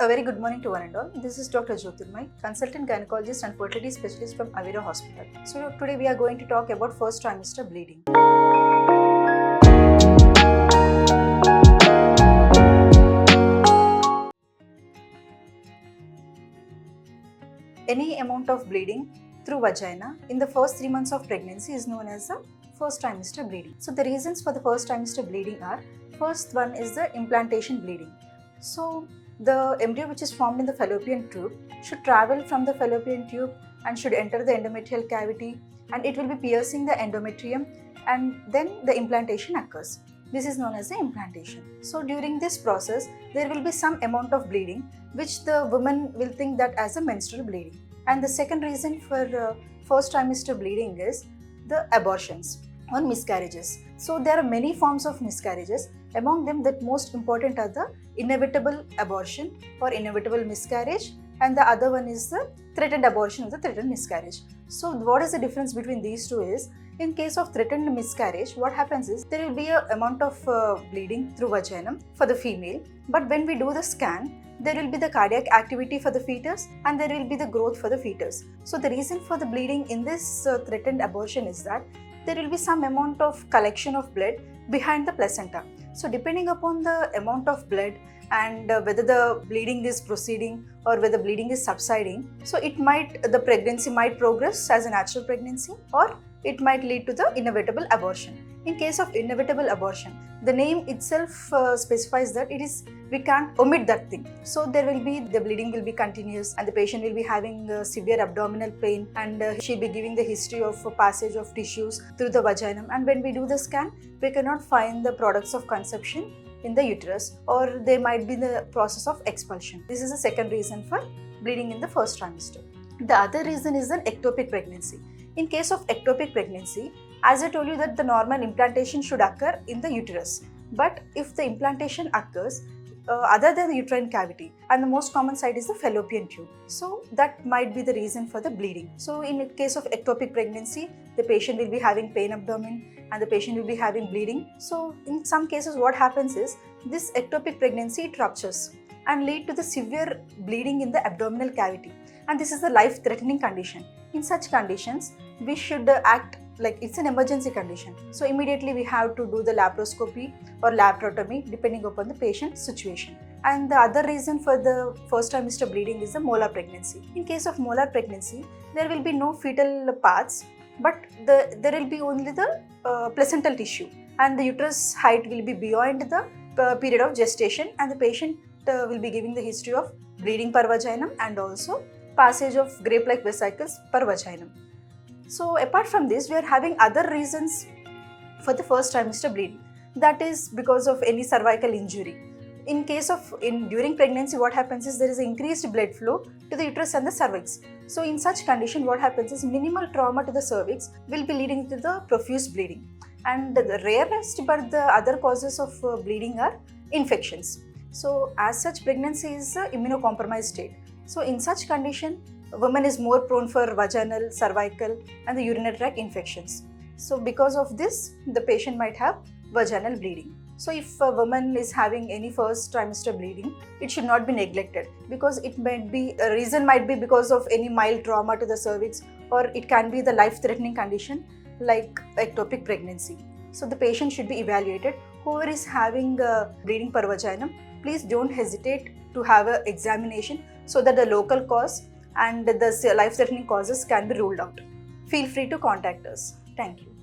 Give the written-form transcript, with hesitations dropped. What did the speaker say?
A very good morning to one and all. This is Dr. Jyotirmay, consultant gynecologist and fertility specialist from Avira Hospital. So today we are going to talk about first trimester bleeding. Any amount of bleeding through vagina in the first 3 months of pregnancy is known as the first trimester bleeding. So the reasons for the first trimester bleeding are, first one is the implantation bleeding. So the embryo which is formed in the fallopian tube should travel from the fallopian tube and should enter the endometrial cavity, and it will be piercing the endometrium, and then the implantation occurs. This is known as the implantation. So during this process there will be some amount of bleeding which the woman will think that as a menstrual bleeding. And the second reason for first trimester bleeding is the abortions or miscarriages. So there are many forms of miscarriages. Among them, the most important are the inevitable abortion or inevitable miscarriage, and the other one is the threatened abortion or the threatened miscarriage. So what is the difference between these two is, in case of threatened miscarriage, what happens is there will be an amount of bleeding through vagina for the female, but when we do the scan, there will be the cardiac activity for the fetus and there will be the growth for the fetus. So the reason for the bleeding in this threatened abortion is that there will be some amount of collection of blood behind the placenta. So depending upon the amount of blood and whether the bleeding is proceeding or whether bleeding is subsiding, so the pregnancy might progress as a natural pregnancy, or it might lead to the inevitable abortion. In case of inevitable abortion, the name itself specifies that we can't omit that thing. So the bleeding will be continuous and the patient will be having severe abdominal pain, and she'll be giving the history of passage of tissues through the vagina. And when we do the scan, we cannot find the products of conception in the uterus, or there might be the process of expulsion. This is the second reason for bleeding in the first trimester. The other reason is an ectopic pregnancy. In case of ectopic pregnancy, as I told you that the normal implantation should occur in the uterus. But if the implantation occurs other than the uterine cavity, and the most common site is the fallopian tube, so that might be the reason for the bleeding. So in the case of ectopic pregnancy, the patient will be having pain abdomen and the patient will be having bleeding. So in some cases what happens is, this ectopic pregnancy, it ruptures and lead to the severe bleeding in the abdominal cavity, and this is the life-threatening condition. In such conditions, we should act like it's an emergency condition. So immediately we have to do the laparoscopy or laparotomy depending upon the patient's situation. And the other reason for the first trimester bleeding is the molar pregnancy. In case of molar pregnancy, there will be no fetal parts, but there will be only the placental tissue, and the uterus height will be beyond the period of gestation, and the patient will be giving the history of bleeding per vaginum and also passage of grape-like vesicles per vaginum. So apart from this, we are having other reasons for the first trimester bleeding. That is because of any cervical injury. In case of during pregnancy, what happens is there is increased blood flow to the uterus and the cervix. So in such condition, what happens is minimal trauma to the cervix will be leading to the profuse bleeding. And the rarest but the other causes of bleeding are infections. So as such, pregnancy is an immunocompromised state. So in such condition, a woman is more prone for vaginal, cervical and the urinary tract infections. So because of this, the patient might have vaginal bleeding. So if a woman is having any first trimester bleeding, it should not be neglected, because a reason might be because of any mild trauma to the cervix, or it can be the life-threatening condition like ectopic pregnancy. So the patient should be evaluated. Whoever is having bleeding per vaginum, please don't hesitate to have an examination so that the local cause and the life-threatening causes can be ruled out. Feel free to contact us. Thank you.